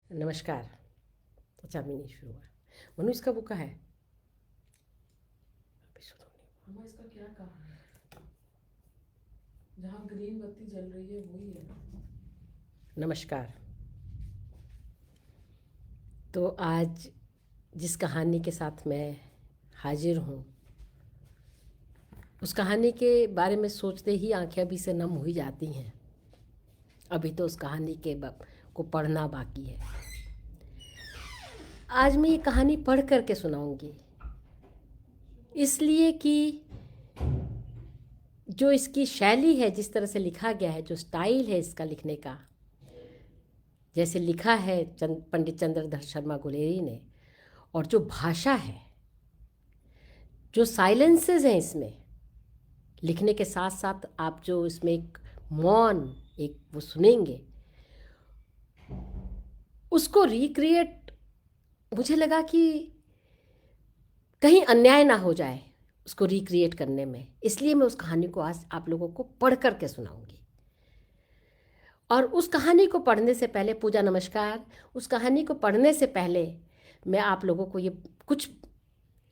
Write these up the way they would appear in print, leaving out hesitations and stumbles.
नमस्कार। अच्छा, अभी नहीं शुरू हुआ। मनु, इसका वो का है, अभी शुरू नहीं अम्मा इसका क्या काम है? जहाँ ग्रीन बत्ती जल रही है वही है ना? हुआ। नमस्कार। तो आज जिस कहानी के साथ मैं हाजिर हूँ, उस कहानी के बारे में सोचते ही आंखें अभी से नम हुई जाती हैं। अभी तो उस कहानी को पढ़ना बाकी है। आज मैं ये कहानी पढ़ करके सुनाऊंगी, इसलिए कि जो इसकी शैली है, जिस तरह से लिखा गया है, जो स्टाइल है इसका लिखने का, जैसे लिखा है पंडित चंद्रधर शर्मा गुलेरी ने, और जो भाषा है, जो साइलेंसेस हैं इसमें लिखने के साथ साथ, आप जो इसमें एक मौन एक वो सुनेंगे, उसको रिक्रिएट, मुझे लगा कि कहीं अन्याय ना हो जाए उसको रिक्रिएट करने में, इसलिए मैं उस कहानी को आज आप लोगों को पढ़ करके सुनाऊंगी। और उस कहानी को पढ़ने से पहले, पूजा नमस्कार, उस कहानी को पढ़ने से पहले मैं आप लोगों को ये कुछ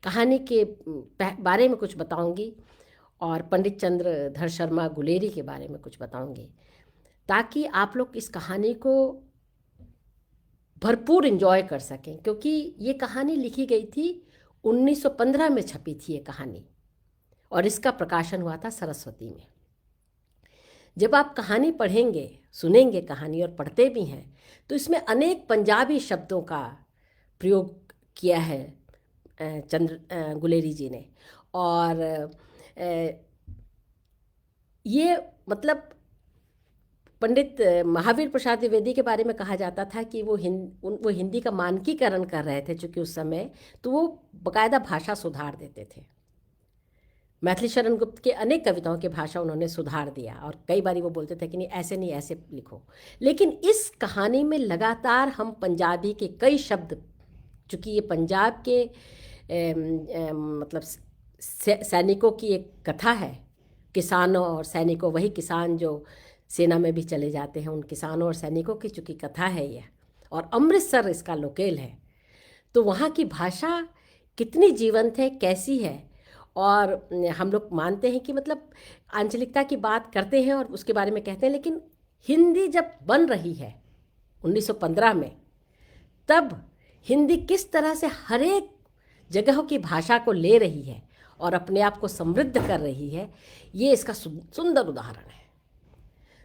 कहानी के बारे में कुछ बताऊंगी और पंडित चंद्रधर शर्मा गुलेरी के बारे में कुछ बताऊंगी, ताकि आप लोग इस कहानी को भरपूर एंजॉय कर सकें। क्योंकि ये कहानी लिखी गई थी 1915 में, छपी थी ये कहानी, और इसका प्रकाशन हुआ था सरस्वती में। जब आप कहानी पढ़ेंगे, सुनेंगे कहानी और पढ़ते भी हैं, तो इसमें अनेक पंजाबी शब्दों का प्रयोग किया है गुलेरी जी ने। और ये मतलब पंडित महावीर प्रसाद द्विवेदी के बारे में कहा जाता था कि वो हिंदी का मानकीकरण कर रहे थे, चूँकि उस समय तो वो बाकायदा भाषा सुधार देते थे। मैथिली शरण गुप्त के अनेक कविताओं की भाषा उन्होंने सुधार दिया, और कई बार वो बोलते थे कि नहीं, ऐसे नहीं, ऐसे लिखो। लेकिन इस कहानी में लगातार हम पंजाबी के कई शब्द, चूँकि ये पंजाब के मतलब सैनिकों की एक कथा है, किसानों और सैनिकों, वही किसान जो सेना में भी चले जाते हैं, उन किसानों और सैनिकों की चूँकि कथा है यह, और अमृतसर इसका लोकेल है, तो वहाँ की भाषा कितनी जीवंत है, कैसी है। और हम लोग मानते हैं कि मतलब आंचलिकता की बात करते हैं और उसके बारे में कहते हैं, लेकिन हिंदी जब बन रही है 1915 में, तब हिंदी किस तरह से हर एक जगह की भाषा को ले रही है और अपने आप को समृद्ध कर रही है, ये इसका सुंदर उदाहरण है।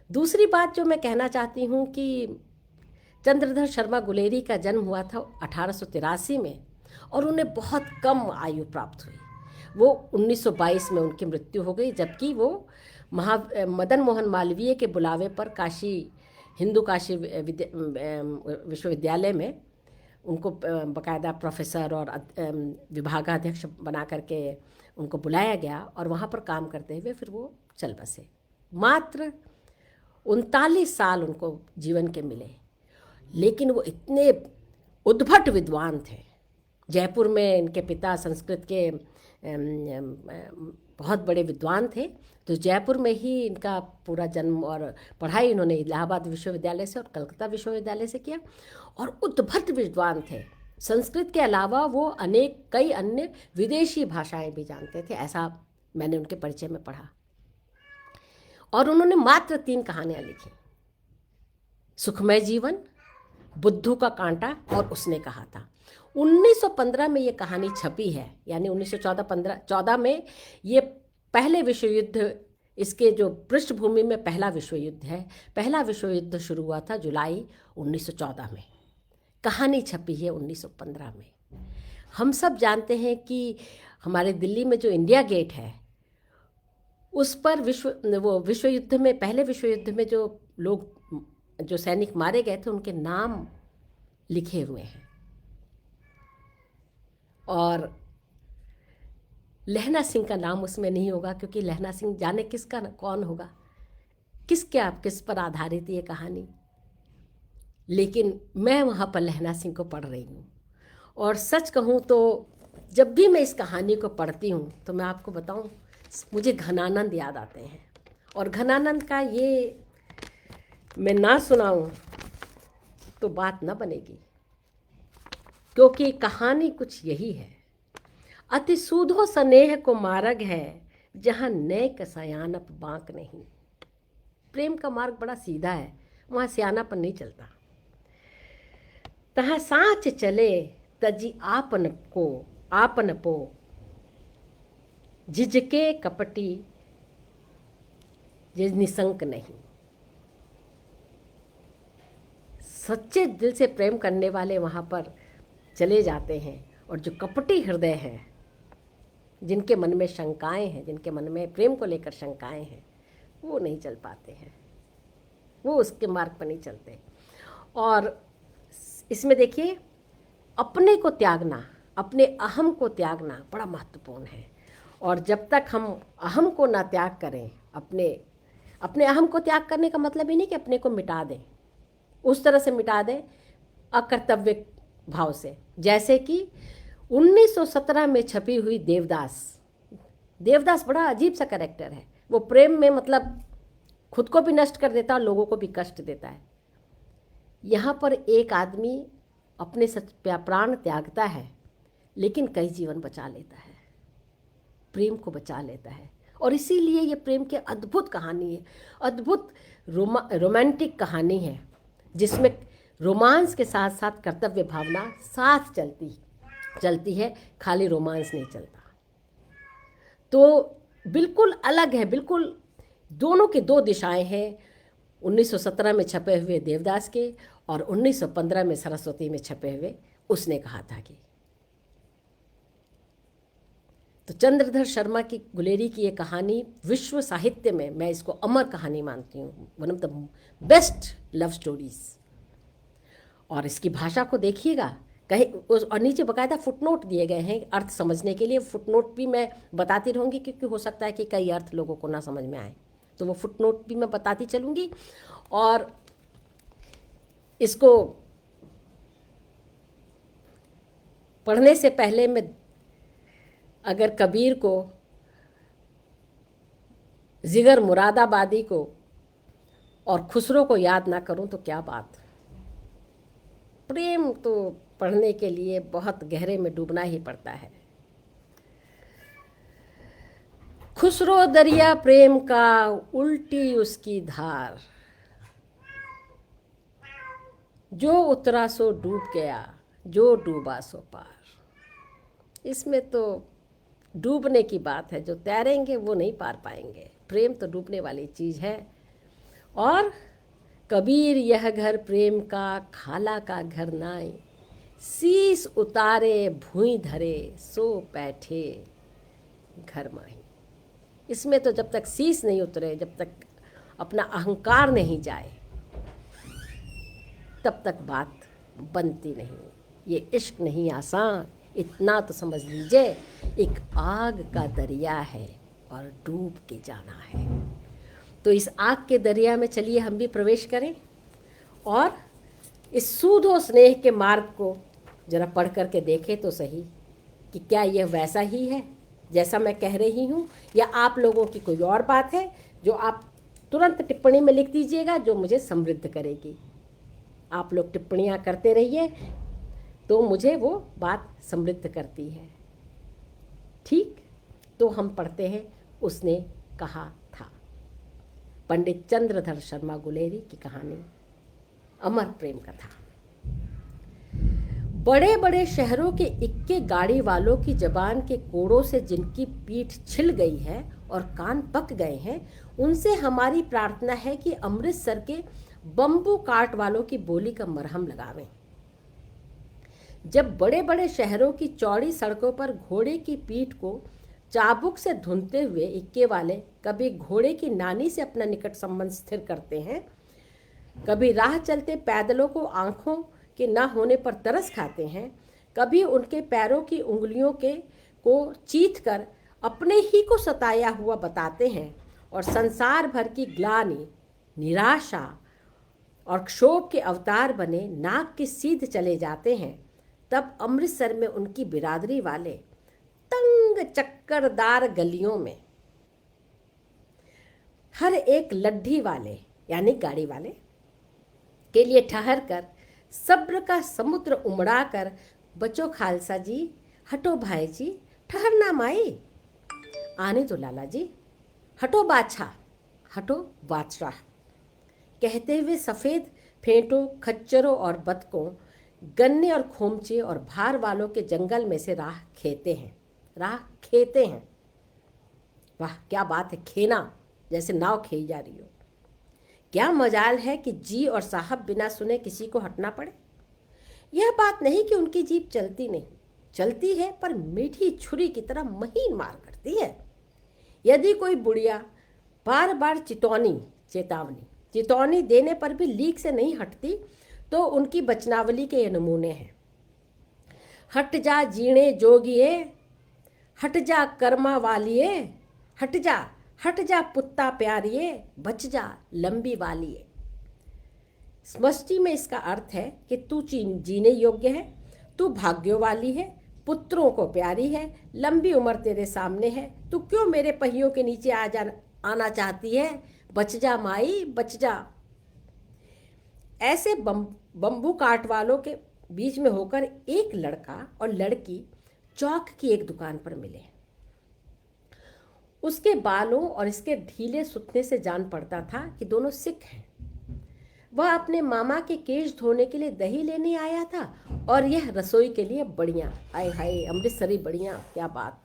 दूसरी बात जो मैं कहना चाहती हूँ कि चंद्रधर शर्मा गुलेरी का जन्म हुआ था 1883 में, और उन्हें बहुत कम आयु प्राप्त हुई। वो 1922 में उनकी मृत्यु हो गई, जबकि वो मदन मोहन मालवीय के बुलावे पर हिंदू काशी विश्वविद्यालय में उनको बाकायदा प्रोफेसर और विभागाध्यक्ष बना करके उनको बुलाया गया, और वहाँ पर काम करते हुए फिर वो चल बसे। मात्र 39 साल उनको जीवन के मिले, लेकिन वो इतने उद्भट विद्वान थे। जयपुर में इनके पिता संस्कृत के बहुत बड़े विद्वान थे, तो जयपुर में ही इनका पूरा जन्म और पढ़ाई इन्होंने इलाहाबाद विश्वविद्यालय से और कलकत्ता विश्वविद्यालय से किया, और उद्भट विद्वान थे। संस्कृत के अलावा वो कई अन्य विदेशी भाषाएं भी जानते थे, ऐसा मैंने उनके परिचय में पढ़ा। और उन्होंने मात्र 3 कहानियाँ लिखी, सुखमय जीवन, बुद्धू का कांटा और उसने कहा था। 1915 में ये कहानी छपी है, यानी 1914 में ये पहले विश्व युद्ध, इसके जो पृष्ठभूमि में पहला विश्व युद्ध है, पहला विश्व युद्ध शुरू हुआ था जुलाई 1914 में। कहानी छपी है 1915 में। हम सब जानते हैं कि हमारे दिल्ली में जो इंडिया गेट है, उस पर विश्व युद्ध में, पहले विश्व युद्ध में जो सैनिक मारे गए थे, उनके नाम लिखे हुए हैं। और लहना सिंह का नाम उसमें नहीं होगा, क्योंकि लहना सिंह जाने किसका कौन होगा, किस पर आधारित ये कहानी। लेकिन मैं वहाँ पर लहना सिंह को पढ़ रही हूँ, और सच कहूँ तो जब भी मैं इस कहानी को पढ़ती हूँ तो मैं आपको बताऊँ, मुझे घनानंद याद आते हैं। और घनानंद का ये मैं ना सुनाऊँ तो बात न बनेगी, क्योंकि कहानी कुछ यही है। अति सूधो स्नेह को मार्ग है, जहाँ नेक सयानप बांक नहीं। प्रेम का मार्ग बड़ा सीधा है, वहाँ सियानापन नहीं चलता। तहाँ साँच चले तजी आपन पो, झिझके कपटी जे निशंक नहीं। सच्चे दिल से प्रेम करने वाले वहाँ पर चले जाते हैं, और जो कपटी हृदय हैं, जिनके मन में शंकाएं हैं, जिनके मन में प्रेम को लेकर शंकाएं हैं, वो नहीं चल पाते हैं, वो उसके मार्ग पर नहीं चलते। और इसमें देखिए, अपने को त्यागना, अपने अहम को त्यागना बड़ा महत्वपूर्ण है। और जब तक हम अहम को ना त्याग करें, अपने अहम को त्याग करने का मतलब ही नहीं कि अपने को मिटा दें, उस तरह से मिटा दें अकर्तव्य भाव से। जैसे कि 1917 में छपी हुई देवदास बड़ा अजीब सा कैरेक्टर है। वो प्रेम में मतलब खुद को भी नष्ट कर देता है और लोगों को भी कष्ट देता है। यहाँ पर एक आदमी अपने प्राण त्यागता है, लेकिन कई जीवन बचा लेता है, प्रेम को बचा लेता है। और इसीलिए ये प्रेम की अद्भुत कहानी है, अद्भुत रोमांटिक कहानी है, जिसमें रोमांस के साथ साथ कर्तव्य भावना साथ चलती है, खाली रोमांस नहीं चलता। तो बिल्कुल अलग है, बिल्कुल दोनों की दो दिशाएं हैं। 1917 में छपे हुए देवदास के और 1915 में सरस्वती में छपे हुए उसने कहा था कि। तो चंद्रधर शर्मा की गुलेरी की ये कहानी विश्व साहित्य में मैं इसको अमर कहानी मानती हूँ, one of the best love stories. और इसकी भाषा को देखिएगा, कहीं और नीचे बकायदा फुटनोट दिए गए हैं अर्थ समझने के लिए। फुटनोट भी मैं बताती रहूँगी, क्योंकि हो सकता है कि कई अर्थ लोगों को ना समझ में आए, तो वो फुटनोट भी मैं बताती चलूँगी। और इसको पढ़ने से पहले मैं अगर कबीर को, जिगर मुरादाबादी को और खुसरो को याद ना करूं तो क्या बात। प्रेम तो पढ़ने के लिए बहुत गहरे में डूबना ही पड़ता है। खुसरो दरिया प्रेम का, उल्टी उसकी धार, जो उतरा सो डूब गया, जो डूबा सो पार। इसमें तो डूबने की बात है, जो तैरेंगे वो नहीं पार पाएंगे। प्रेम तो डूबने वाली चीज़ है। और कबीर यह घर प्रेम का, खाला का घर नाई, शीस उतारे भूई धरे, सो बैठे घर माही। इसमें तो जब तक शीस नहीं उतरे, जब तक अपना अहंकार नहीं जाए, तब तक बात बनती नहीं। ये इश्क नहीं आसान, इतना तो समझ लीजिए, एक आग का दरिया है और डूब के जाना है। तो इस आग के दरिया में चलिए हम भी प्रवेश करें, और इस सूधो स्नेह के मार्ग को जरा पढ़ करके देखें तो सही कि क्या यह वैसा ही है जैसा मैं कह रही हूँ, या आप लोगों की कोई और बात है जो आप तुरंत टिप्पणी में लिख दीजिएगा, जो मुझे समृद्ध करेगी। आप लोग टिप्पणियाँ करते रहिए तो मुझे वो बात समृद्ध करती है। ठीक, तो हम पढ़ते हैं उसने कहा था, पंडित चंद्रधर शर्मा गुलेरी की कहानी अमर प्रेम कथा। बड़े बड़े शहरों के इक्के गाड़ी वालों की जबान के कोड़ों से जिनकी पीठ छिल गई है और कान पक गए हैं, उनसे हमारी प्रार्थना है कि अमृतसर के बम्बू काट वालों की बोली का मरहम लगावें। जब बड़े बड़े शहरों की चौड़ी सड़कों पर घोड़े की पीठ को चाबुक से धुनते हुए इक्के वाले कभी घोड़े की नानी से अपना निकट संबंध स्थिर करते हैं, कभी राह चलते पैदलों को आंखों के न होने पर तरस खाते हैं, कभी उनके पैरों की उंगलियों को चीथ कर अपने ही को सताया हुआ बताते हैं, और संसार भर की ग्लानि, निराशा और क्षोभ के अवतार बने नाक की सीध चले जाते हैं, तब अमृतसर में उनकी बिरादरी वाले तंग चक्करदार गलियों में हर एक लड्ढी वाले यानी गाड़ी वाले के लिए ठहर कर सब्र का समुद्र उमड़ा कर बचो खालसा जी, हटो भाई जी, ठहरना माई, आने दो लाला जी, हटो बादशाह, हटो बादशाह, कहते हुए सफ़ेद फेंटों, खच्चरों और बतकों, गन्ने और खोमचे और भार वालों के जंगल में से राह खेते हैं, राह खेते हैं। वाह क्या बात है, खेना, जैसे नाव खेई जा रही हो। क्या मजाल है कि जी और साहब बिना सुने किसी को हटना पड़े। यह बात नहीं कि उनकी जीभ चलती नहीं, चलती है, पर मीठी छुरी की तरह महीन मार करती है। यदि कोई बुढ़िया बार बार चितौनी देने पर भी लीक से नहीं हटती, तो उनकी बचनावली के ये नमूने हैं। हट जा जीणे जोगिए, हट जा कर्मा वालिए, हट जा पुत्ता प्यारिए, बच जा लंबी वालिए। समष्टि में इसका अर्थ है कि तू जीने योग्य है, तू भाग्यों वाली है, पुत्रों को प्यारी है, लंबी उम्र तेरे सामने है, तू क्यों मेरे पहियों के नीचे आना चाहती है, बच जा माई, बच जा। ऐसे बम्बू काट वालों के बीच में होकर एक लड़का और लड़की चौक की एक दुकान पर मिले। उसके बालों और इसके ढीले सुतने से जान पड़ता था कि दोनों सिख हैं। वह अपने मामा के केश धोने के लिए दही लेने आया था और यह रसोई के लिए बड़ियाँ। आय हाय, अमृतसरी बड़ियाँ, क्या बात।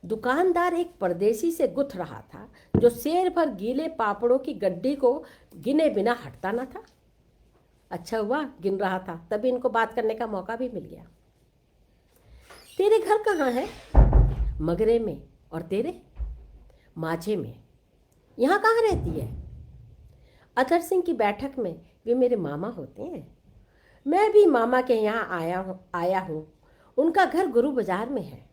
दुकानदार एक परदेसी से गुथ रहा था जो शेर भर गीले पापड़ों की गड्डी को गिने बिना हटता न था। अच्छा हुआ गिन रहा था, तभी इनको बात करने का मौका भी मिल गया। तेरे घर कहाँ है? मगरे में। और तेरे? माझे में। यहाँ कहाँ रहती है? अतर सिंह की बैठक में, वे मेरे मामा होते हैं। मैं भी मामा के यहाँ आया हूँ। उनका घर गुरु बाजार में है।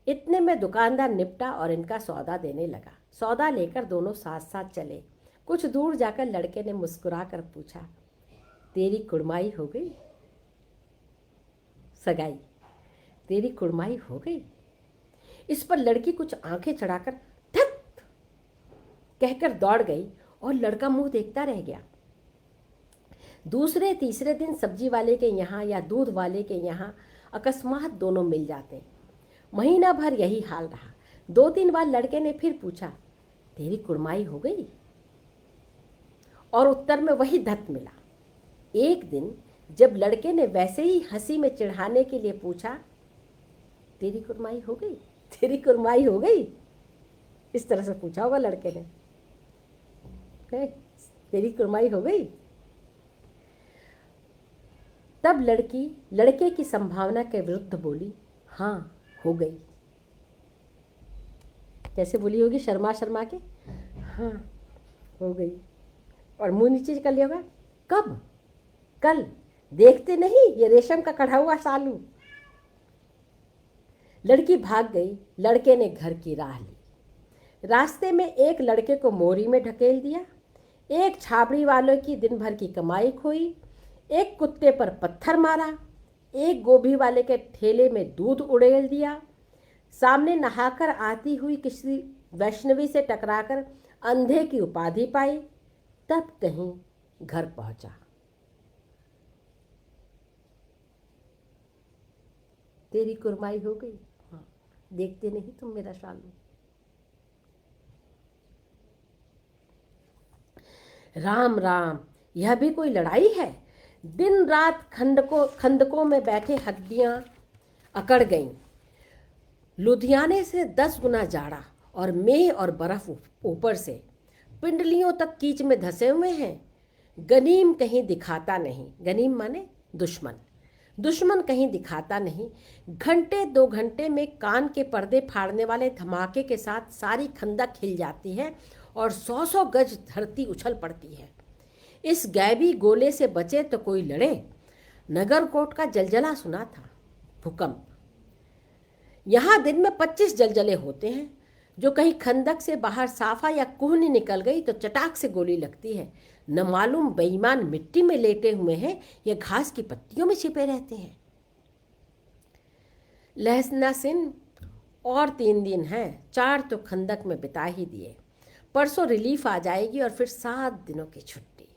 इतने में दुकानदार निपटा और इनका सौदा देने लगा। सौदा लेकर दोनों साथ साथ चले। कुछ दूर जाकर लड़के ने मुस्कुरा कर पूछा, तेरी कुड़माई हो गई? सगाई, तेरी कुड़माई हो गई? इस पर लड़की कुछ आंखें चढ़ाकर धत कहकर दौड़ गई और लड़का मुंह देखता रह गया। दूसरे तीसरे दिन सब्जी वाले के यहाँ या दूध वाले के यहाँ अकस्मात दोनों मिल जाते। महीना भर यही हाल रहा। 2-3 बार लड़के ने फिर पूछा, तेरी कुड़माई हो गई? और उत्तर में वही धत मिला। एक दिन जब लड़के ने वैसे ही हंसी में चिढ़ाने के लिए पूछा, तेरी कुड़माई हो गई? तेरी कुड़माई हो गई? इस तरह से पूछा होगा लड़के ने, तेरी कुड़माई हो गई? तब लड़की लड़के की संभावना के विरुद्ध बोली, हाँ हो गई। कैसे बोली होगी? शर्मा शर्मा के, हाँ हो गई। और मुंह नीचे कर लिया होगा, कब? कल। देखते नहीं ये रेशम का कढ़ा हुआ सालू। लड़की भाग गई। लड़के ने घर की राह ली। रास्ते में एक लड़के को मोरी में ढकेल दिया, एक छाबड़ी वालों की दिन भर की कमाई खोई, एक कुत्ते पर पत्थर मारा, एक गोभी वाले के ठेले में दूध उड़ेल दिया, सामने नहाकर आती हुई किसी वैष्णवी से टकराकर अंधे की उपाधि पाई, तब कहीं घर पहुंचा। तेरी कुरमाई हो गई? हाँ, देखते नहीं तुम मेरा शालू। राम राम, यह भी कोई लड़ाई है? दिन रात खंदकों में बैठे हड्डियां अकड़ गईं। लुधियाने से 10 गुना जाड़ा और मेह और बर्फ ऊपर से पिंडलियों तक कीच में धंसे हुए हैं। गनीम कहीं दिखाता नहीं। गनीम माने दुश्मन। दुश्मन कहीं दिखाता नहीं। घंटे 2 घंटे में कान के पर्दे फाड़ने वाले धमाके के साथ सारी खंदक हिल जाती है और 100-100 गज धरती उछल पड़ती है। इस गैबी गोले से बचे तो कोई लड़े। नगरकोट का जलजला सुना था, भूकंप। यहाँ दिन में 25 जलजले होते हैं। जो कहीं खंदक से बाहर साफा या कुहनी निकल गई तो चटाक से गोली लगती है। न मालूम बेईमान मिट्टी में लेटे हुए हैं या घास की पत्तियों में छिपे रहते हैं। लहसना सिन और 3 दिन हैं, 4 तो खंदक में बिता ही दिए। परसों रिलीफ आ जाएगी और फिर 7 दिनों की छुट्टी।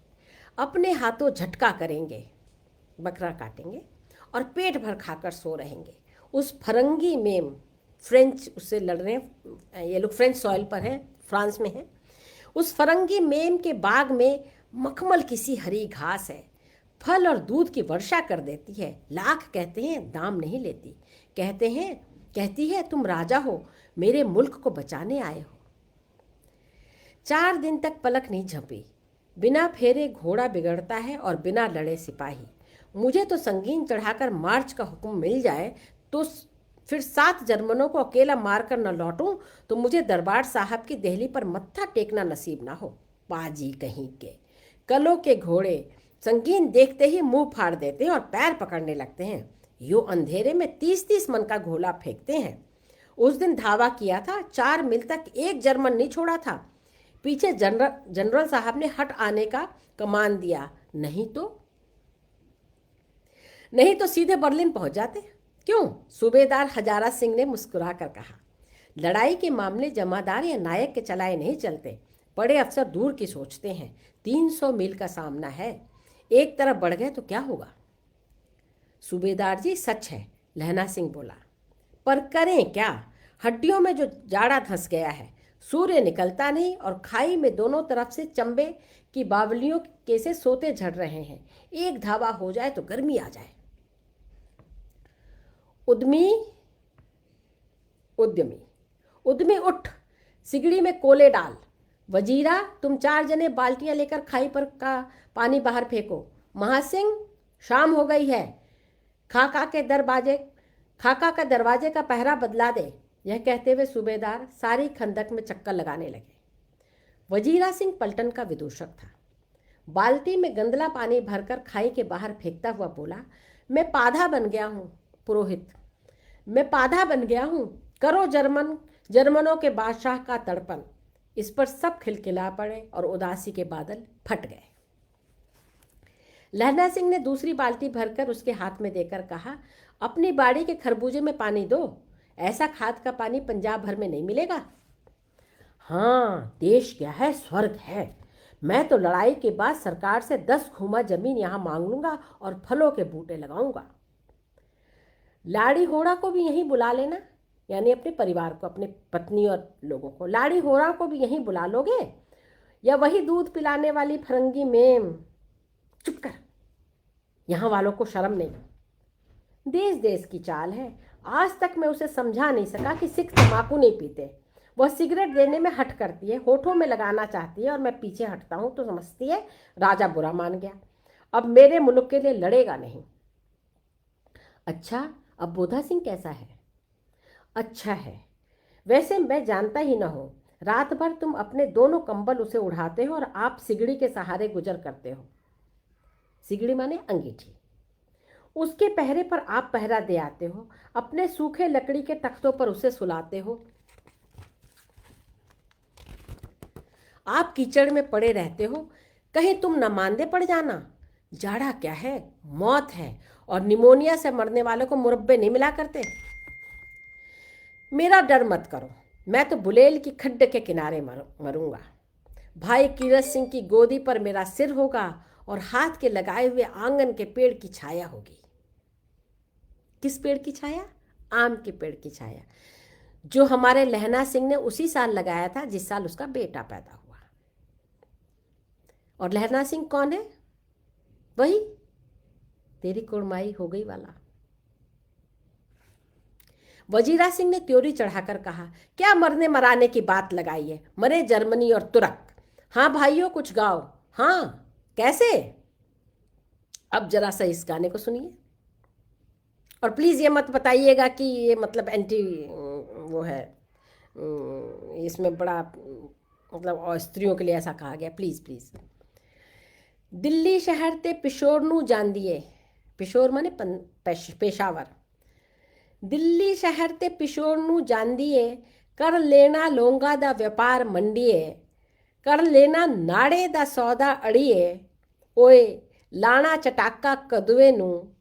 अपने हाथों झटका करेंगे। बकरा काटेंगे और पेट भर खाकर सो रहेंगे। उस फरंगी मेम, फ्रेंच उससे लड़ रहे हैं, ये लोग फ्रेंच सॉइल पर हैं, फ्रांस में हैं। उस फरंगी मेम के बाग में मखमल की सी हरी घास है, फल और दूध की वर्षा कर देती है। लाख कहते हैं, दाम नहीं लेती। कहती है तुम राजा हो, मेरे मुल्क को बचाने आए हो। 4 दिन तक पलक नहीं झपी। बिना फेरे घोड़ा बिगड़ता है और बिना लड़े सिपाही। मुझे तो संगीन चढ़ाकर मार्च का हुक्म मिल जाए तो फिर 7 जर्मनों को अकेला मारकर न लौटूं तो मुझे दरबार साहब की देहली पर मत्था टेकना नसीब ना हो। पाजी कहीं के कलों के घोड़े संगीन देखते ही मुंह फाड़ देते हैं और पैर पकड़ने लगते हैं। यो अंधेरे में 30-30 मन का घोला फेंकते हैं। उस दिन धावा किया था, 4 मील तक एक जर्मन नहीं छोड़ा था। पीछे जनरल साहब ने हट आने का कमान दिया, नहीं तो सीधे बर्लिन पहुंच जाते। क्यों? सूबेदार हजारा सिंह ने मुस्कुरा कर कहा। लड़ाई के मामले जमादार या नायक के चलाए नहीं चलते। बड़े अफसर दूर की सोचते हैं। 300 मील का सामना है, एक तरफ बढ़ गए तो क्या होगा? सूबेदार जी सच है, लहना सिंह बोला, पर करें क्या? हड्डियों में जो जाड़ा धंस गया है, सूर्य निकलता नहीं और खाई में दोनों तरफ से चंबे की बावलियों के से सोते झड़ रहे हैं। एक धावा हो जाए तो गर्मी आ जाए। उद्यमी उठ, सिगड़ी में कोले डाल। वजीरा, तुम 4 जने बाल्टियां लेकर खाई पर का पानी बाहर फेंको। महासिंह, शाम हो गई है, खाका का दरवाजे का पहरा बदला दे। यह कहते हुए सूबेदार सारी खंदक में चक्कर लगाने लगे। वजीरा सिंह पलटन का विदूषक था। बाल्टी में गंदला पानी भरकर खाई के बाहर फेंकता हुआ बोला, मैं पाधा बन गया हूँ पुरोहित, मैं पाधा बन गया हूँ। करो जर्मनों के बादशाह का तड़पन। इस पर सब खिलखिला पड़े और उदासी के बादल फट गए। लहना सिंह ने दूसरी बाल्टी भरकर उसके हाथ में देकर कहा, अपनी बाड़ी के खरबूजे में पानी दो। ऐसा खाद का पानी पंजाब भर में नहीं मिलेगा। हाँ, देश क्या है, स्वर्ग है। मैं तो लड़ाई के बाद सरकार से 10 खूमा जमीन यहाँ मांग लूंगा और फलों के बूटे लगाऊंगा। लाड़ी होड़ा को भी यहीं बुला लेना, यानी अपने परिवार को, अपने पत्नी और लोगों को। लाड़ी होड़ा को भी यहीं बुला लोगे या वही दूध पिलाने वाली फरंगी मेम? चुप कर, यहाँ वालों को शर्म नहीं। देश देश की चाल है। आज तक मैं उसे समझा नहीं सका कि सिख तंबाकू नहीं पीते। वह सिगरेट देने में हट करती है, होठों में लगाना चाहती है और मैं पीछे हटता हूँ तो समझती है राजा बुरा मान गया, अब मेरे मुल्क के लिए लड़ेगा नहीं। अच्छा, अब बोधा सिंह कैसा है? अच्छा है, वैसे मैं जानता ही ना हूँ। रात भर तुम अपने दोनों कंबल उसे उड़ाते हो और आप सिगड़ी के सहारे गुजर करते हो। सिगड़ी माने अंगीठी। उसके पहरे पर आप पहरा दे आते हो, अपने सूखे लकड़ी के तख्तों पर उसे सुलाते हो। आप कीचड़ में पड़े रहते हो, कहीं तुम न मांदे पड़ जाना। जाड़ा क्या है, मौत है, और निमोनिया से मरने वालों को मुरब्बे नहीं मिला करते। मेरा डर मत करो, मैं तो बुलेल की खड्ड के किनारे मरूंगा। भाई कीरत सिंह की गोदी पर मेरा सिर होगा और हाथ के लगाए हुए आंगन के पेड़ की छाया होगी। किस पेड़ की छाया? आम के पेड़ की छाया, जो हमारे लहना सिंह ने उसी साल लगाया था जिस साल उसका बेटा पैदा हुआ। और लहना सिंह कौन है? वही तेरी कुड़माई हो गई वाला। वजीरा सिंह ने त्योरी चढ़ाकर कहा, क्या मरने मराने की बात लगाई है? मरे जर्मनी और तुर्क। हाँ भाइयों, कुछ गाओ। हाँ, कैसे? अब जरा सा इस गाने को सुनिए और प्लीज़ ये मत बताइएगा कि ये मतलब एंटी वो है, इसमें बड़ा मतलब और स्त्रियों के लिए ऐसा कहा गया। Please please. दिल्ली शहर ते पिशोर नू जांदिए। पिशोर माने पेशावर। दिल्ली शहर ते पिशोर नू जांदिए, कर लेना लोंगा दा व्यापार मंडिए, कर लेना नाड़े दा सौदा अड़िए, ओए लाना चटाका कदुए नू,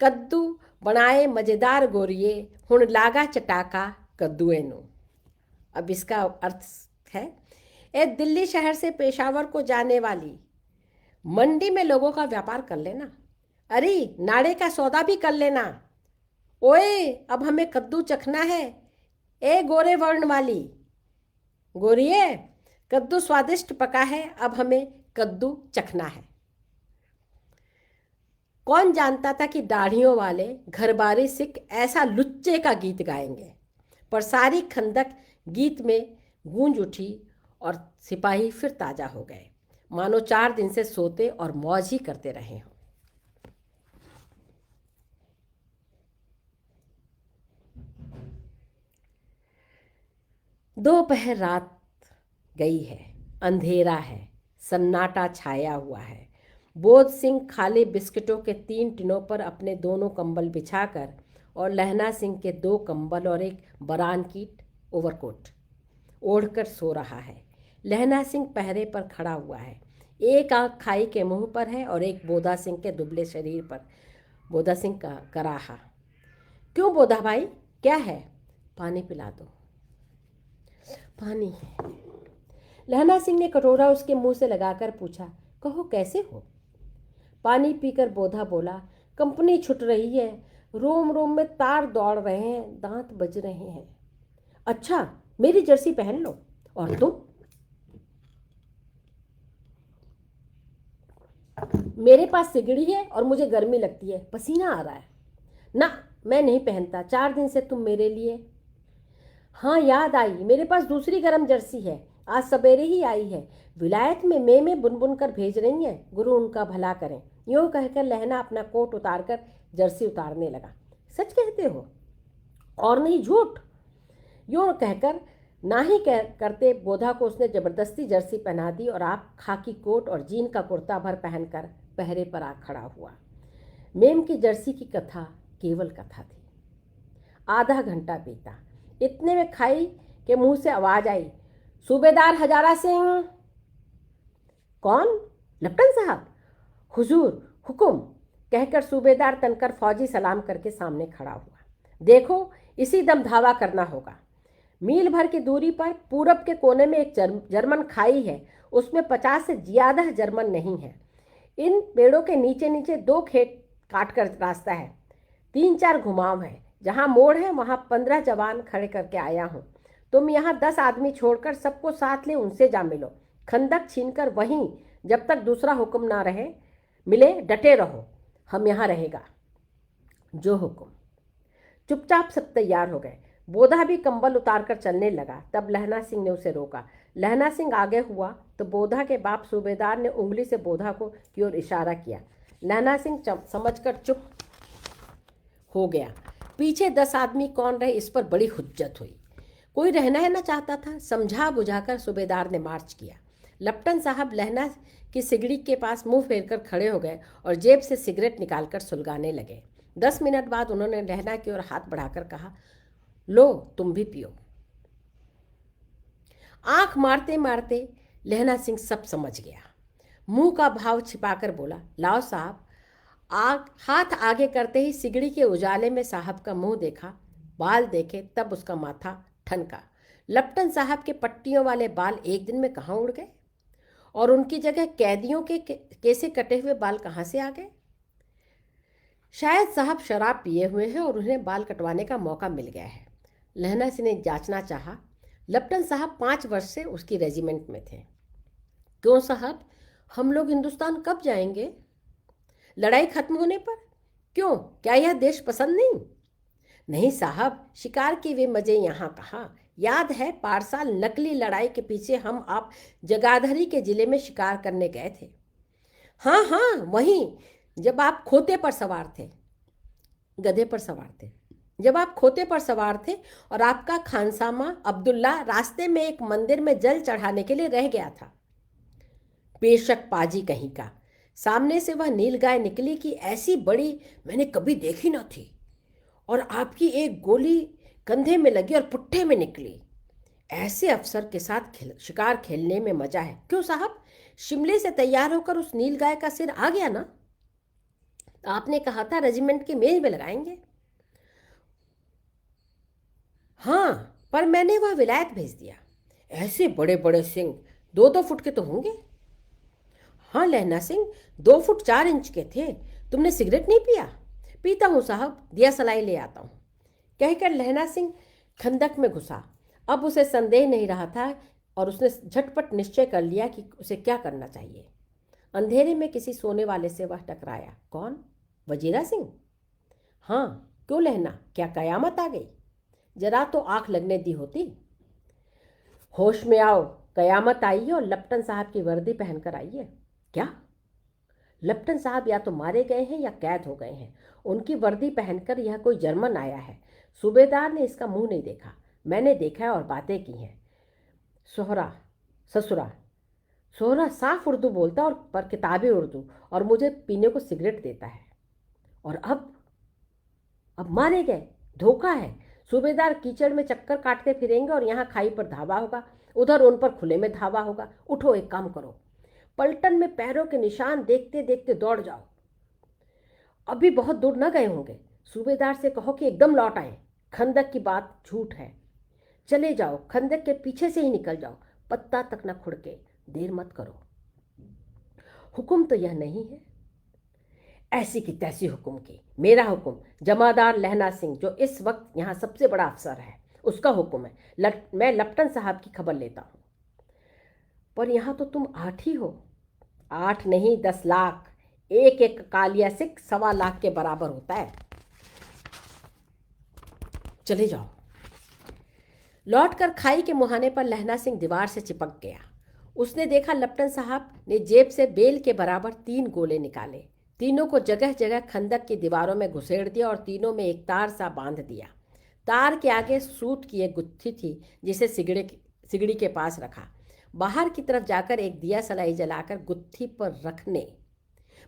कद्दू बनाए मज़ेदार गोरिए, हुण लागा चटाका कद्दुए नू। अब इसका अर्थ है, ए दिल्ली शहर से पेशावर को जाने वाली, मंडी में लोगों का व्यापार कर लेना। अरे नाड़े का सौदा भी कर लेना। ओए अब हमें कद्दू चखना है। ए गोरे वर्ण वाली गोरिये, कद्दू स्वादिष्ट पका है, अब हमें कद्दू चखना है। कौन जानता था कि दाढ़ियों वाले घरबारी सिख ऐसा लुच्चे का गीत गाएंगे। पर सारी खंदक गीत में गूंज उठी और सिपाही फिर ताजा हो गए, मानो 4 दिन से सोते और मौज ही करते रहे हों। दोपहर रात गई है, अंधेरा है, सन्नाटा छाया हुआ है। बोध सिंह खाली बिस्किटों के 3 टिनों पर अपने दोनों कंबल बिछाकर और लहना सिंह के 2 कंबल और एक बरान की ओवरकोट ओढ़कर सो रहा है। लहना सिंह पहरे पर खड़ा हुआ है, एक आंख खाई के मुंह पर है और एक बोधा सिंह के दुबले शरीर पर। बोधा सिंह का कराहा। क्यों बोधा भाई, क्या है? पानी पिला दो। पानी। लहना सिंह ने कटोरा उसके मुंह से लगाकर पूछा, कहो कैसे हो? पानी पीकर बोधा बोला, कंपनी छुट रही है, रोम रोम में तार दौड़ रहे हैं, दांत बज रहे हैं। अच्छा मेरी जर्सी पहन लो। और तुम? मेरे पास सिगड़ी है और मुझे गर्मी लगती है, पसीना आ रहा है। ना मैं नहीं पहनता, 4 दिन से तुम मेरे लिए। हाँ याद आई, मेरे पास दूसरी गर्म जर्सी है, आज सवेरे ही आई है। विलायत में मे बुन कर भेज रही हैं, गुरु उनका भला करें। यूँ कहकर लहना अपना कोट उतारकर जर्सी उतारने लगा। सच कहते हो? और नहीं झूठ? यूँ कहकर ना ही करते बोधा को उसने जबरदस्ती जर्सी पहना दी और आप खाकी कोट और जीन का कुर्ता भर पहनकर पहरे पर आ खड़ा हुआ। मेम की जर्सी की कथा केवल कथा थी। आधा घंटा बीता, इतने में खाई के मुंह से आवाज आई, सूबेदार हजारा सिंह। कौन? लपटन साहब। हुजूर हुकुम, कहकर सूबेदार तनकर फौजी सलाम करके सामने खड़ा हुआ। देखो इसी दम धावा करना होगा। मील भर की दूरी पर पूरब के कोने में एक जर्मन खाई है, उसमें 50 से ज़्यादा जर्मन नहीं है। इन पेड़ों के नीचे नीचे 2 खेत काट कर रास्ता है, 3-4 घुमाव है, जहाँ मोड़ है वहाँ 15 जवान खड़े करके आया हूँ। तुम यहाँ 10 आदमी छोड़कर सबको साथ ले उनसे जा मिलो। खंदक छीनकर वहीं जब तक दूसरा हुक्म ना रहे मिले डटे रहो, हम यहाँ रहेगा। जो हुक्म। चुपचाप सब तैयार हो गए। बोधा भी कंबल उतारकर चलने लगा, तब लहना सिंह ने उसे रोका। लहना सिंह आगे हुआ तो बोधा के बाप सूबेदार ने उंगली से बोधा को की ओर इशारा किया। लहना सिंह समझकर चुप हो गया। पीछे 10 आदमी कौन रहे इस पर बड़ी हुज्जत हुई। कोई रहना है ना चाहता था। समझा बुझाकर सूबेदार ने मार्च किया। लपटन साहब लहना की सिगड़ी के पास मुंह फेरकर खड़े हो गए और जेब से सिगरेट निकालकर सुलगाने लगे। 10 मिनट बाद उन्होंने लहना की ओर हाथ बढ़ाकर कहा, लो तुम भी पियो। आंख मारते मारते लहना सिंह सब समझ गया। मुंह का भाव छिपाकर बोला, लाओ साहब। हाथ आगे करते ही सिगड़ी के उजाले में साहब का मुंह देखा, बाल देखे, तब उसका माथा ठनका। लपटन साहब के पट्टियों वाले बाल एक दिन में कहाँ उड़ गए और उनकी जगह कैदियों के कैसे कटे हुए बाल कहाँ से आ गए? शायद साहब शराब पिए हुए हैं और उन्हें बाल कटवाने का मौका मिल गया है। लहना सिंह ने जांचना चाहा। लपटन साहब 5 वर्ष से उसकी रेजिमेंट में थे। क्यों साहब, हम लोग हिंदुस्तान कब जाएंगे? लड़ाई खत्म होने पर। क्यों, क्या यह देश पसंद नहीं? नहीं साहब, शिकार के वे मजे यहाँ कहाँ। याद है पारसाल नकली लड़ाई के पीछे हम आप जगाधरी के जिले में शिकार करने गए थे। हाँ हाँ वहीं, जब आप खोते पर सवार थे, गधे पर सवार थे। जब आप खोते पर सवार थे और आपका खानसामा अब्दुल्ला रास्ते में एक मंदिर में जल चढ़ाने के लिए रह गया था। बेशक पाजी कहीं का। सामने से वह नीलगाय निकली कि ऐसी बड़ी मैंने कभी देखी न थी, और आपकी एक गोली कंधे में लगी और पुट्ठे में निकली। ऐसे अफसर के साथ शिकार खेलने में मजा है। क्यों साहब, शिमले से तैयार होकर उस नीलगाय का सिर आ गया ना? आपने कहा था रेजिमेंट की मेज में लगाएंगे। हाँ, पर मैंने वह विलायत भेज दिया। ऐसे बड़े बड़े सिंह 2-2 फुट के तो होंगे। हाँ लहना सिंह 2 फुट 4 इंच के थे, तुमने सिगरेट नहीं पिया? पीता हूँ साहब, दिया सलाई ले आता हूँ, कहकर लहना सिंह खंदक में घुसा। अब उसे संदेह नहीं रहा था और उसने झटपट निश्चय कर लिया कि उसे क्या करना चाहिए। अंधेरे में किसी सोने वाले से वह टकराया। कौन? वजीरा सिंह? हाँ, क्यों लहना, क्या कयामत आ गई? जरा तो आंख लगने दी होती। होश में आओ, कयामत आई है और लप्टन साहब की वर्दी पहनकर आई है। क्या? लप्टन साहब या तो मारे गए हैं या कैद हो गए हैं। उनकी वर्दी पहनकर यह कोई जर्मन आया है। सूबेदार ने इसका मुंह नहीं देखा, मैंने देखा है और बातें की हैं। सोहरा, ससुरा। सोहरा साफ उर्दू बोलता और पर किताबी उर्दू, और मुझे पीने को सिगरेट देता है। और अब मारे गए। धोखा है। सूबेदार कीचड़ में चक्कर काटते फिरेंगे और यहाँ खाई पर धावा होगा, उधर उन पर खुले में धावा होगा। उठो, एक काम करो, पलटन में पैरों के निशान देखते देखते दौड़ जाओ। अभी बहुत दूर न गए होंगे। सूबेदार से कहो कि एकदम लौट आए। खंदक की बात झूठ है। चले जाओ, खंदक के पीछे से ही निकल जाओ, पत्ता तक न खुड़के। देर मत करो। हुक्म तो यह नहीं है। ऐसी की तैसी हुक्म की। मेरा हुक्म, जमादार लहना सिंह जो इस वक्त यहाँ सबसे बड़ा अफसर है, उसका हुक्म है। मैं लप्टन साहब की खबर लेता हूँ। पर यहाँ तो तुम 8 ही हो। 8 नहीं, 10 लाख। एक एक कालिया सिख 1.25 लाख के बराबर होता है। चले जाओ। लौटकर खाई के मुहाने पर लहना सिंह दीवार से चिपक गया। उसने देखा लप्टन साहब ने जेब से बेल के बराबर 3 गोले निकाले। तीनों को जगह जगह खंदक की दीवारों में घुसेड़ दिया और तीनों में एक तार सा बांध दिया। तार के आगे सूत की एक गुत्थी थी जिसे सिगड़ी के पास रखा। बाहर की तरफ जाकर एक दिया सलाई जलाकर गुत्थी पर रखने,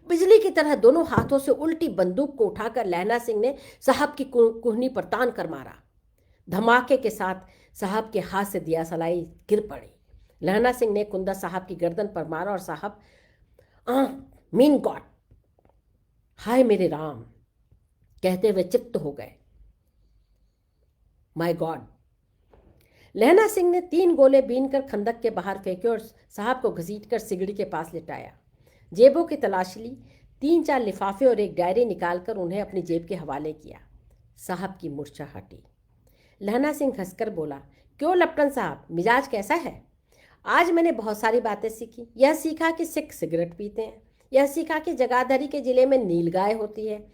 बिजली की तरह दोनों हाथों से उल्टी बंदूक को उठाकर लहना सिंह ने साहब की कुहनी पर तान कर मारा। धमाके के साथ साहब के हाथ से दिया सलाई गिर पड़ी। लहना सिंह ने कुंदा साहब की गर्दन पर मारा और साहब मीन गॉड, हाय मेरे राम, कहते हुए चित्त हो गए। My God. लहना सिंह ने 3 गोले बीनकर खंदक के बाहर फेंके और साहब को घसीटकर सिगड़ी के पास लिटाया। जेबों की तलाशी ली। 3-4 लिफाफे और एक डायरी निकालकर उन्हें अपनी जेब के हवाले किया। साहब की मूर्छा हटी। लहना सिंह हंसकर बोला, क्यों लप्टन साहब, मिजाज कैसा है? आज मैंने बहुत सारी बातें सीखी। यह सीखा कि सिख सिगरेट पीते हैं। यह सीखा कि जगाधरी के जिले में नीलगाय होती है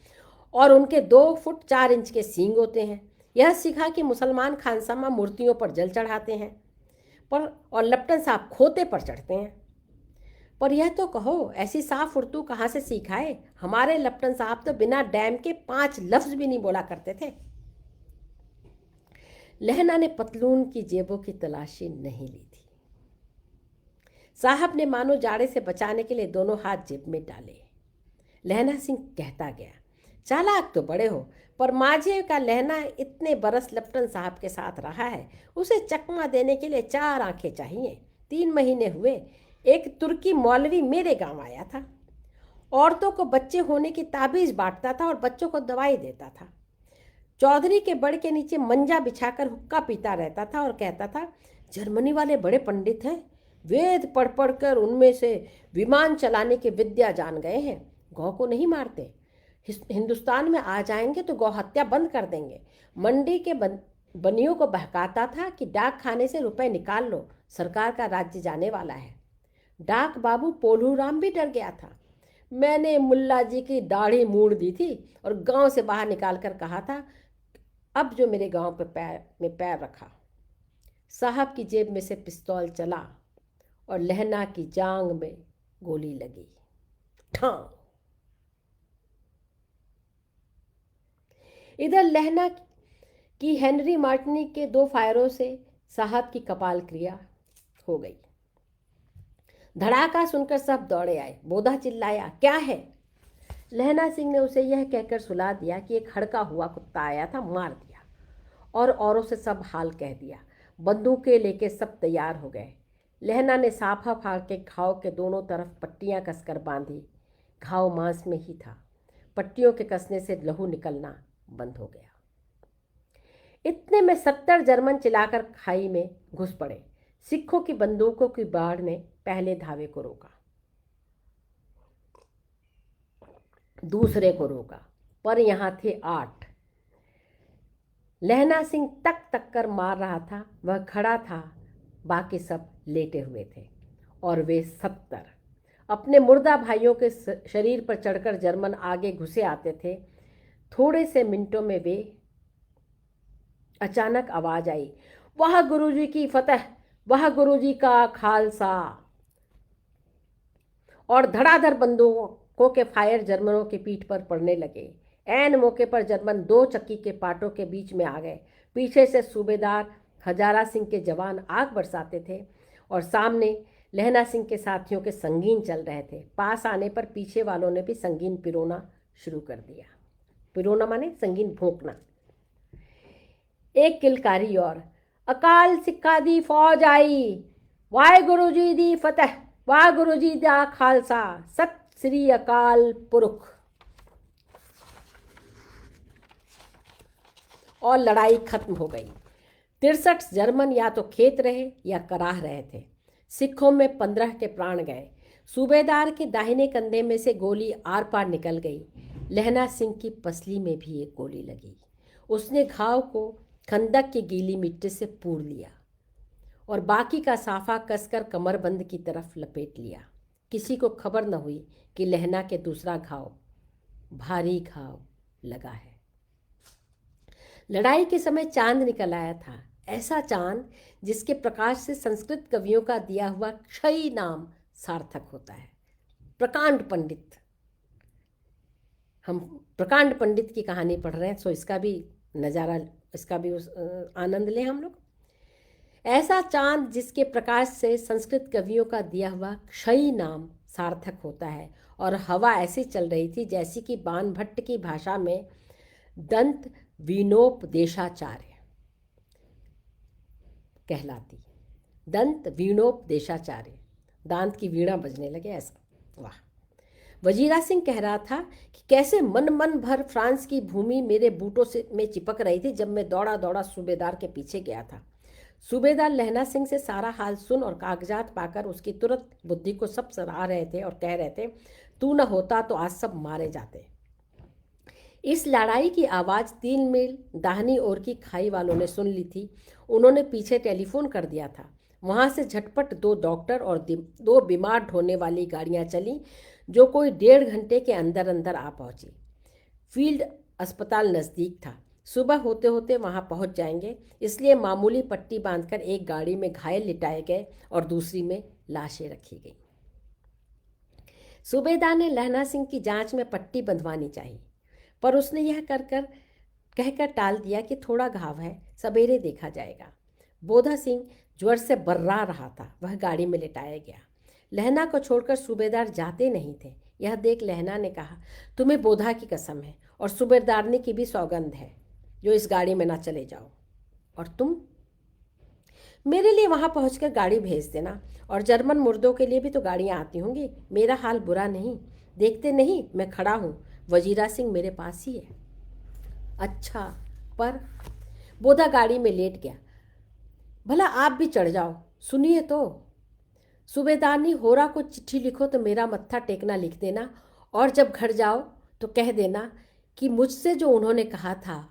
और उनके 2 फुट 4 इंच के सींग होते हैं। यह सीखा कि मुसलमान खानसामा मूर्तियों पर जल चढ़ाते हैं और लप्टन साहब खोते पर चढ़ते हैं। पर यह तो कहो, ऐसी साफ उर्दू कहाँ से सीखाए? हमारे लप्टन साहब तो बिना डैम के 5 लफ्ज भी नहीं बोला करते थे। लहना ने पतलून की जेबों की तलाशी नहीं ली थी। साहब ने मानो जाड़े से बचाने के लिए दोनों हाथ जेब में डाले। लहना सिंह कहता गया, चालाक तो बड़े हो, पर माझे का लहना इतने बरस लप्टन साहब के साथ रहा है, उसे चकमा देने के लिए 4 आंखें चाहिए। 3 महीने हुए, एक तुर्की मौलवी मेरे गांव आया था। औरतों को बच्चे होने की ताबीज़ बांटता था और बच्चों को दवाई देता था। चौधरी के बड़ के नीचे मंजा बिछाकर हुक्का पीता रहता था और कहता था, जर्मनी वाले बड़े पंडित हैं, वेद पढ़ पढ़ कर उनमें से विमान चलाने की विद्या जान गए हैं। गौ को नहीं मारते, हिंदुस्तान में आ जाएंगे तो गौ हत्या बंद कर देंगे। मंडी के बनियों को बहकाता था कि डाक खाने से रुपए निकाल लो, सरकार का राज्य जाने वाला है। डाक बाबू पोलू राम भी डर गया था। मैंने मुल्ला जी की दाढ़ी मूड़ दी थी और गांव से बाहर निकाल कर कहा था, अब जो मेरे गांव पे पैर रखा। साहब की जेब में से पिस्तौल चला और लहना की जांग में गोली लगी। ठां। इधर लहना की हेनरी मार्टिनी के 2 फायरों से साहब की कपाल क्रिया हो गई। धड़ाका सुनकर सब दौड़े आए। बोधा चिल्लाया, क्या है? लहना सिंह ने उसे यह कहकर सुला दिया कि एक हड़का हुआ कुत्ता आया था, मार दिया, और औरों से सब हाल कह दिया। बंदूकें लेके सब तैयार हो गए। लहना ने साफा फाड़ के घाव के दोनों तरफ पट्टियां कसकर बांधी। घाव मांस में ही था। पट्टियों के कसने से लहू निकलना बंद हो गया। इतने में 70 जर्मन चिल्लाकर खाई में घुस पड़े। सिखों की बंदूकों की बाढ़ ने पहले धावे को रोका। दूसरे को रोका, पर यहाँ थे 8। लहना सिंह तक तक कर मार रहा था, वह खड़ा था, बाकी सब लेटे हुए थे। और वे 70 अपने मुर्दा भाइयों के शरीर पर चढ़कर जर्मन आगे घुसे आते थे। थोड़े से मिनटों में वे अचानक आवाज आई, वाह गुरुजी की फतह, वाह गुरुजी का खालसा। और धड़ाधड़ बंदूकों के फायर जर्मनों की पीठ पर पड़ने लगे। ऐन मौके पर जर्मन 2 चक्की के पाटों के बीच में आ गए। पीछे से सूबेदार हजारा सिंह के जवान आग बरसाते थे और सामने लहना सिंह के साथियों के संगीन चल रहे थे। पास आने पर पीछे वालों ने भी संगीन पिरोना शुरू कर दिया। पिरोना माने संगीन भोंकना। एक किलकारी और, अकाल सिक्का दी फौज आई, वाहे गुरु जी दी फतह, वाह गुरु जी दा खालसा, सत श्री अकाल पुरख। और लड़ाई खत्म हो गई। 63 जर्मन या तो खेत रहे या कराह रहे थे। सिखों में 15 के प्राण गए। सूबेदार के दाहिने कंधे में से गोली आर पार निकल गई। लहना सिंह की पसली में भी एक गोली लगी। उसने घाव को खंदक की गीली मिट्टी से पूर लिया और बाकी का साफा कसकर कमरबंद की तरफ लपेट लिया। किसी को खबर न हुई कि लहना के दूसरा घाव, भारी घाव लगा है। लड़ाई के समय चांद निकल आया था, ऐसा चांद जिसके प्रकाश से संस्कृत कवियों का दिया हुआ क्षय नाम सार्थक होता है। प्रकांड पंडित, हम प्रकांड पंडित की कहानी पढ़ रहे हैं, सो इसका भी नज़ारा, इसका भी आनंद लें हम लोग। ऐसा चांद जिसके प्रकाश से संस्कृत कवियों का दिया हुआ क्षय नाम सार्थक होता है। और हवा ऐसी चल रही थी जैसी कि बाण भट्ट की भाषा में दंत वीणोपदेशाचार्य कहलाती। दंत वीणोपदेशाचार्य, दांत की वीणा बजने लगे ऐसा। वाह। वजीरा सिंह कह रहा था कि कैसे मन मन भर फ्रांस की भूमि मेरे बूटों से में चिपक रही थी जब मैं दौड़ा दौड़ा सूबेदार के पीछे गया था। सूबेदार लहना सिंह से सारा हाल सुन और कागजात पाकर उसकी तुरंत बुद्धि को सब सराह रहे थे और कह रहे थे, तू न होता तो आज सब मारे जाते। इस लड़ाई की आवाज़ 3 मील दाहिनी ओर की खाई वालों ने सुन ली थी। उन्होंने पीछे टेलीफोन कर दिया था। वहाँ से झटपट 2 डॉक्टर और 2 बीमार ढोने वाली गाड़ियाँ चलीं जो कोई 1.5 घंटे के अंदर अंदर आ पहुँची। फील्ड अस्पताल नज़दीक था। सुबह होते होते वहाँ पहुँच जाएंगे, इसलिए मामूली पट्टी बांधकर एक गाड़ी में घायल लिटाए गए और दूसरी में लाशें रखी गई। सूबेदार ने लहना सिंह की जांच में पट्टी बंधवानी चाहिए, पर उसने यह कहकर टाल दिया कि थोड़ा घाव है, सवेरे देखा जाएगा। बोधा सिंह ज्वर से बर्रा रहा था, वह गाड़ी में लिटाया गया। लहना को छोड़कर सूबेदार जाते नहीं थे। यह देख लहना ने कहा, तुम्हें बोधा की कसम है और सूबेदारनी की भी सौगंध है जो इस गाड़ी में ना चले जाओ। और तुम मेरे लिए वहाँ पहुँचकर गाड़ी भेज देना, और जर्मन मुर्दों के लिए भी तो गाड़ियाँ आती होंगी। मेरा हाल बुरा नहीं, देखते नहीं मैं खड़ा हूँ, वजीरा सिंह मेरे पास ही है। अच्छा, पर बोधा गाड़ी में लेट गया। भला आप भी चढ़ जाओ, सुनिए तो। सूबेदारनी, होरा को चिट्ठी लिखो तो मेरा मत्था टेकना लिख देना, और जब घर जाओ तो कह देना कि मुझसे जो उन्होंने कहा था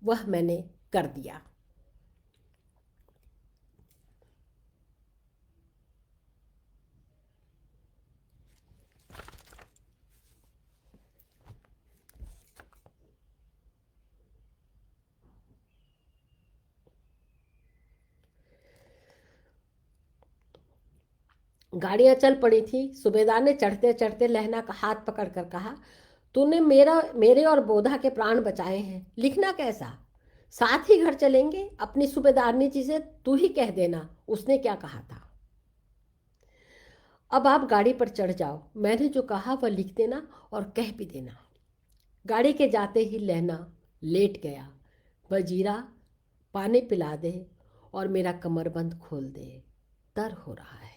वह मैंने कर दिया। गाड़ियां चल पड़ी थी। सूबेदार ने चढ़ते चढ़ते लहना का हाथ पकड़कर कहा, तूने मेरे और बोधा के प्राण बचाए हैं, लिखना कैसा? साथ ही घर चलेंगे। अपनी सूबेदारनी जी से तू ही कह देना उसने क्या कहा था। अब आप गाड़ी पर चढ़ जाओ, मैंने जो कहा वह लिख देना और कह भी देना। गाड़ी के जाते ही लहना लेट गया। वजीरा, पानी पिला दे और मेरा कमरबंद खोल दे, तर हो रहा है।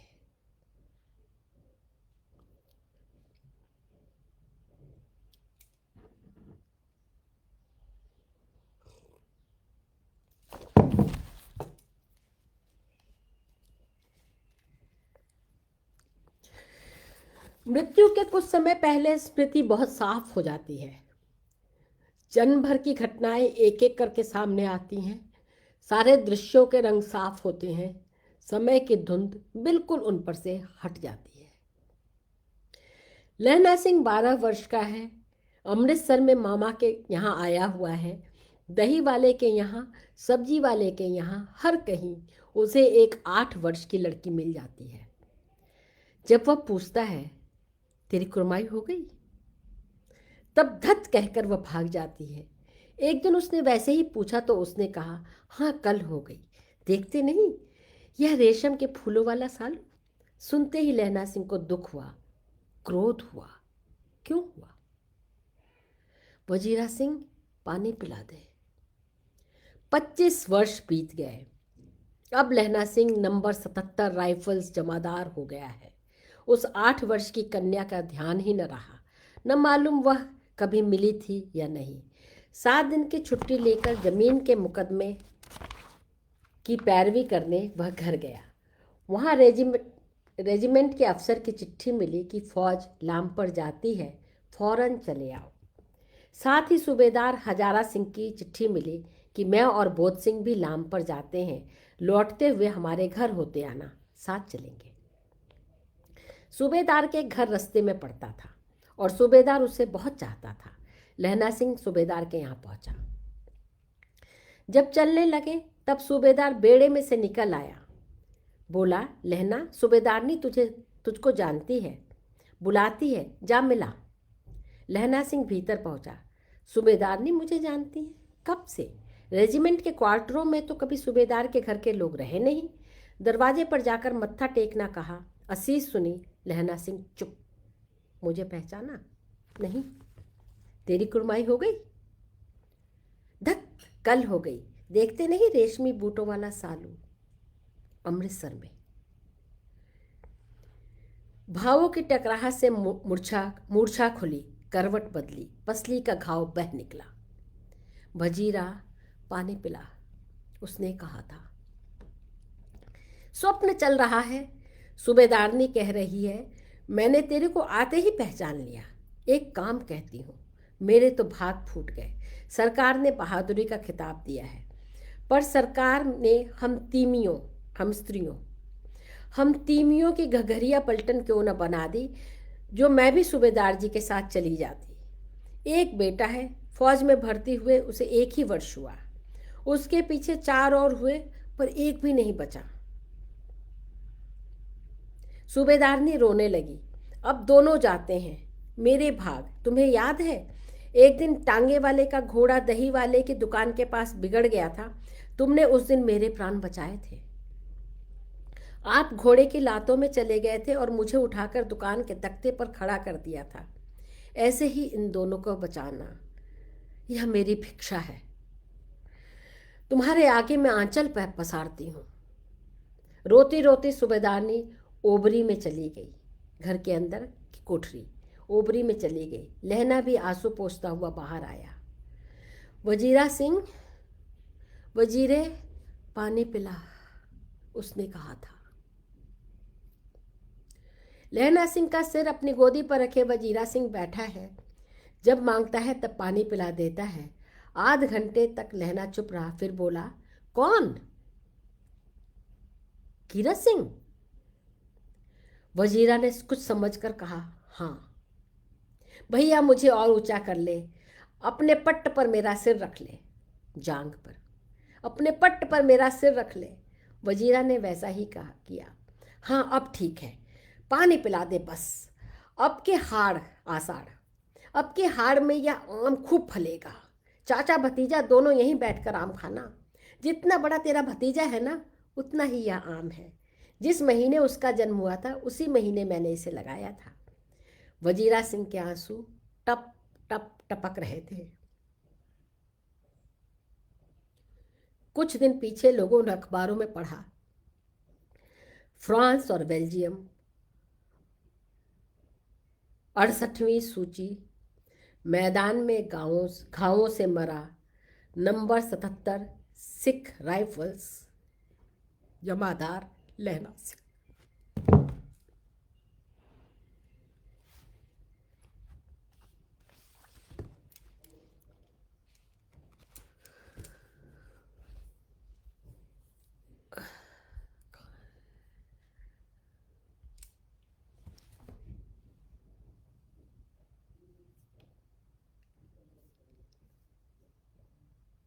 मृत्यु के कुछ समय पहले स्मृति बहुत साफ हो जाती है। जन्म भर की घटनाएं एक एक करके सामने आती हैं। सारे दृश्यों के रंग साफ होते हैं। समय की धुंध बिल्कुल उन पर से हट जाती है। लहना सिंह 12 वर्ष का है। अमृतसर में मामा के यहाँ आया हुआ है। दही वाले के यहाँ, सब्जी वाले के यहाँ, हर कहीं उसे एक 8 वर्ष की लड़की मिल जाती है। जब वह पूछता है, तेरी कुर्माई हो गई, तब धत कहकर वह भाग जाती है। एक दिन उसने वैसे ही पूछा तो उसने कहा, हाँ कल हो गई। देखते नहीं, यह रेशम के फूलों वाला सालू। सुनते ही लहना सिंह को दुख हुआ, क्रोध हुआ। क्यों हुआ? वजीरा सिंह, पानी पिला दे। 25 वर्ष बीत गए। अब लहना सिंह नंबर 77 राइफल्स जमादार हो गया है। उस 8 वर्ष की कन्या का ध्यान ही न रहा। न मालूम वह कभी मिली थी या नहीं। 7 दिन की छुट्टी लेकर जमीन के मुकदमे की पैरवी करने वह घर गया। वहाँ रेजिमेंट के अफसर की चिट्ठी मिली कि फौज लाम पर जाती है, फौरन चले आओ। साथ ही सूबेदार हजारा सिंह की चिट्ठी मिली कि मैं और बोध सिंह भी लाम पर जाते हैं, लौटते हुए हमारे घर होते आना, साथ चलेंगे। सूबेदार के घर रास्ते में पड़ता था और सूबेदार उसे बहुत चाहता था। लहना सिंह सूबेदार के यहाँ पहुंचा। जब चलने लगे तब सूबेदार बेड़े में से निकल आया। बोला, लहना, सूबेदारनी तुझको जानती है, बुलाती है, जा मिला। लहना सिंह भीतर पहुंचा। सूबेदारनी मुझे जानती है? कब से? रेजिमेंट के क्वार्टरों में तो कभी सूबेदार के घर के लोग रहे नहीं। दरवाजे पर जाकर मत्था टेकना कहा। असीस सुनी। लहना सिंह चुप। मुझे पहचाना नहीं? तेरी कुर्माई हो गई? धत, कल हो गई। देखते नहीं रेशमी बूटों वाला सालू अमृतसर में। भावों की टकराहट से मूर्छा खुली, करवट बदली, पसली का घाव बह निकला। वजीरा, पानी पिला, उसने कहा था। स्वप्न चल रहा है। सूबेदारनी कह रही है, मैंने तेरे को आते ही पहचान लिया। एक काम कहती हूँ, मेरे तो भाग फूट गए। सरकार ने बहादुरी का खिताब दिया है, पर सरकार ने हम तीमियों की घघरिया पलटन क्यों न बना दी, जो मैं भी सूबेदार जी के साथ चली जाती। एक बेटा है, फौज में भर्ती हुए उसे 1 ही वर्ष हुआ। उसके पीछे 4 और हुए, पर एक भी नहीं बचा। सूबेदारनी रोने लगी। अब दोनों जाते हैं, मेरे भाग। तुम्हें याद है, एक दिन टांगे वाले का घोड़ा दही वाले की दुकान के पास बिगड़ गया था। तुमने उस दिन मेरे प्राण बचाए थे। आप घोड़े की लातों में चले गए थे और मुझे उठाकर दुकान के तख्ते पर खड़ा कर दिया था। ऐसे ही इन दोनों को बचाना, यह मेरी भिक्षा है। तुम्हारे आगे मैं आंचल पसारती हूँ। रोती रोती सूबेदारनी ओबरी में चली गई। घर के अंदर की कोठरी ओबरी में चली गई। लहना भी आंसू पोंछता हुआ बाहर आया। वजीरा सिंह, वजीरे, पानी पिला, उसने कहा था। लहना सिंह का सिर अपनी गोदी पर रखे वजीरा सिंह बैठा है। जब मांगता है तब पानी पिला देता है। आध घंटे तक लहना चुप रहा, फिर बोला, कौन? कीरत सिंह? वजीरा ने कुछ समझकर कहा, हाँ। भैया मुझे और ऊंचा कर ले, अपने पट्ट पर मेरा सिर रख ले। जांग पर अपने पट्ट पर मेरा सिर रख ले। वजीरा ने वैसा ही कहा किया। हाँ अब ठीक है, पानी पिला दे बस। अब के हाड़ आषाढ़, अब के हाड़ में यह आम खूब फलेगा। चाचा भतीजा दोनों यहीं बैठकर आम खाना। जितना बड़ा तेरा भतीजा है ना, उतना ही यह आम है। जिस महीने उसका जन्म हुआ था उसी महीने मैंने इसे लगाया था। वजीरा सिंह के आंसू टप टप टपक रहे थे। कुछ दिन पीछे लोगों ने अखबारों में पढ़ा, फ्रांस और बेल्जियम 68वीं सूची, मैदान में घावों से मरा नंबर 77 सिख राइफल्स जमादार लहना सिंह।